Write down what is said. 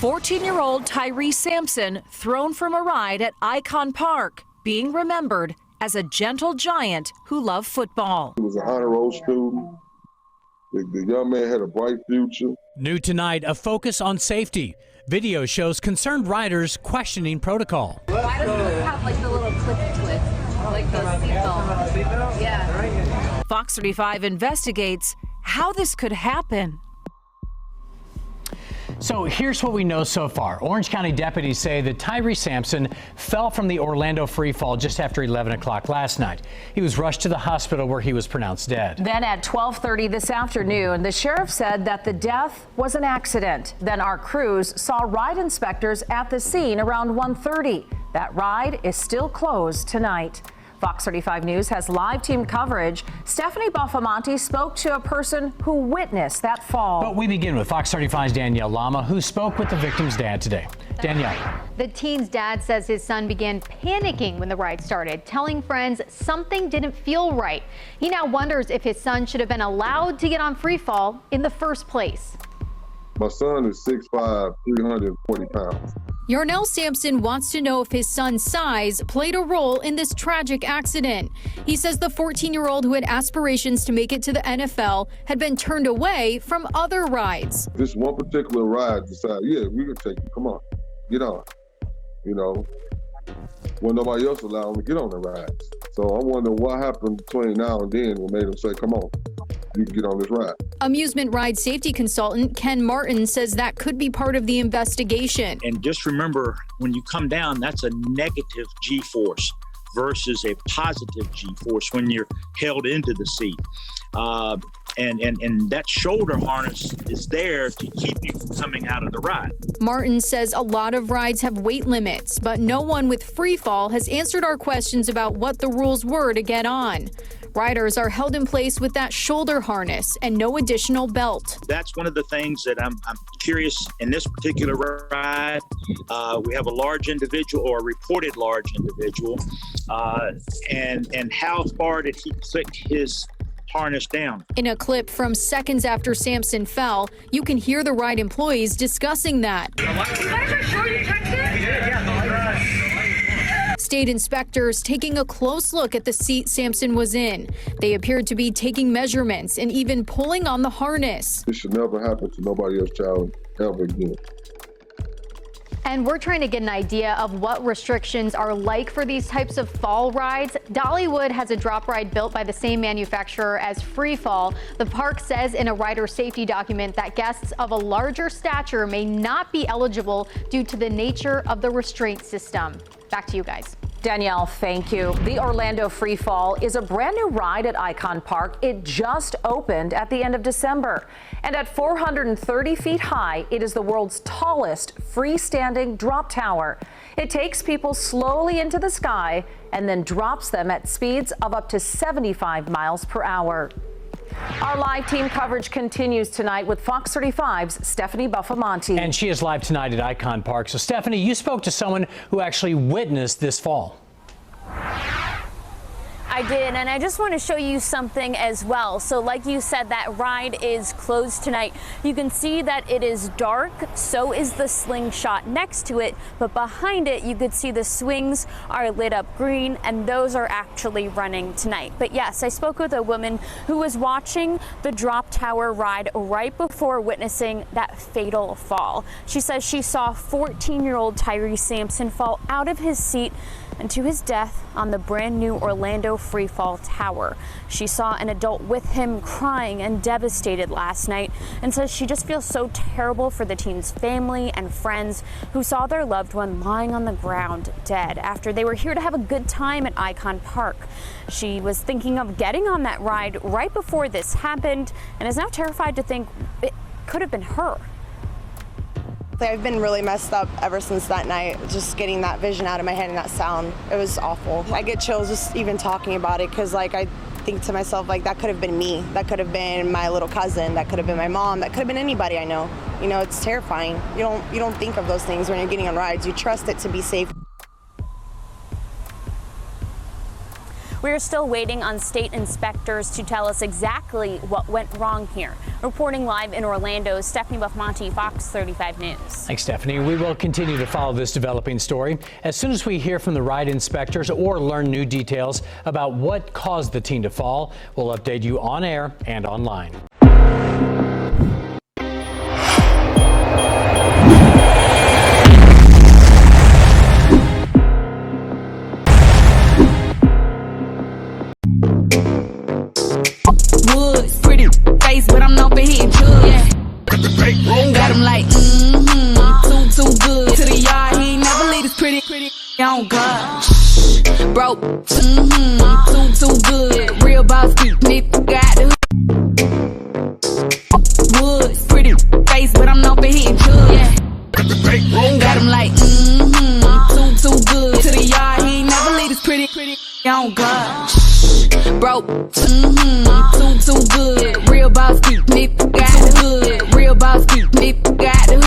14-year-old Tyre Sampson thrown from a ride at Icon Park, being remembered as a gentle giant who loved football. He was an honor roll student. The young man had a bright future. New tonight, a focus on safety. Video shows concerned riders questioning protocol. Why doesn't it have like the little clicky clip, like the seatbelt? Yeah. Fox 35 investigates how this could happen. So here's what we know so far. Orange County deputies say that Tyre Sampson fell from the Orlando freefall just after 11 o'clock last night. He was rushed to the hospital where he was pronounced dead. Then at 12:30 this afternoon, the sheriff said that the death was an accident. Then our crews saw ride inspectors at the scene around 1:30. That ride is still closed tonight. Fox 35 News has live team coverage. Stephanie Buffamonte spoke to a person who witnessed that fall. But we begin with Fox 35's Danielle Lama, who spoke with the victim's dad today. Danielle. The teen's dad says his son began panicking when the ride started, telling friends something didn't feel right. He now wonders if his son should have been allowed to get on free fall in the first place. My son is 6'5", 340 pounds. Yarnell Sampson wants to know if his son's size played a role in this tragic accident. He says the 14-year-old who had aspirations to make it to the NFL had been turned away from other rides. This one particular ride decided, yeah, we can take you. Come on, get on. You know, when nobody else allowed him to get on the rides. So I wonder what happened between now and then what made him say, come on, you can get on this ride. Amusement ride safety consultant Ken Martin says that could be part of the investigation. And just remember, when you come down, that's a negative G-force versus a positive G-force when you're held into the seat. And that shoulder harness is there to keep you from coming out of the ride. Martin says a lot of rides have weight limits, but no one with free fall has answered our questions about what the rules were to get on. Riders are held in place with that shoulder harness and no additional belt. That's one of the things that I'm curious in this particular ride. We have a large individual, or a reported large individual, and how far did he click his harness down? In a clip from seconds after Sampson fell, you can hear the ride employees discussing that. State inspectors taking a close look at the seat Sampson was in. They appeared to be taking measurements and even pulling on the harness. This should never happen to nobody else's child ever again. And we're trying to get an idea of what restrictions are like for these types of fall rides. Dollywood has a drop ride built by the same manufacturer as Free Fall. The park says in a rider safety document that guests of a larger stature may not be eligible due to the nature of the restraint system. Back to you guys. Danielle, thank you. The Orlando Free Fall is a brand new ride at Icon Park. It just opened at the end of December. And at 430 feet high, it is the world's tallest freestanding drop tower. It takes people slowly into the sky and then drops them at speeds of up to 75 miles per hour. Our live team coverage continues tonight with Fox 35's Stephanie Buffamonte. And she is live tonight at Icon Park. So, Stephanie, you spoke to someone who actually witnessed this fall. I did, and I just want to show you something as well. So like you said, that ride is closed tonight. You can see that it is dark, so is the slingshot next to it, but behind it you could see the swings are lit up green, and those are actually running tonight. But yes, I spoke with a woman who was watching the drop tower ride right before witnessing that fatal fall. She says she saw 14-year-old Tyre Sampson fall out of his seat and to his death on the brand new Orlando Freefall Tower. She saw an adult with him crying and devastated last night, and says she just feels so terrible for the teen's family and friends who saw their loved one lying on the ground dead after they were here to have a good time at Icon Park. She was thinking of getting on that ride right before this happened and is now terrified to think it could have been her. I've been really messed up ever since that night, just getting that vision out of my head and that sound. It was awful. I get chills just even talking about it, because like I think to myself, like, that could have been me. That could have been my little cousin. That could have been my mom. That could have been anybody I know. You know, it's terrifying. You don't think of those things when you're getting on rides. You trust it to be safe. We're still waiting on state inspectors to tell us exactly what went wrong here. Reporting live in Orlando, Stephanie Buffmonte, Fox 35 News. Thanks, Stephanie. We will continue to follow this developing story. As soon as we hear from the ride inspectors or learn new details about what caused the teen to fall, we'll update you on air and online. Woods, pretty face, but I'm known for hitting drugs. Yeah. Got him like, too good. To the yard, he ain't never leave his pretty on God. Broke, too good. Real boss, nigga got the Woods, pretty face, but I'm known for hitting drugs. Yeah. Got him like, too good. To the yard, he ain't never leave his pretty on God. Broke, too good. Real boss, nigga got the hood. Real boss, nigga got the hood.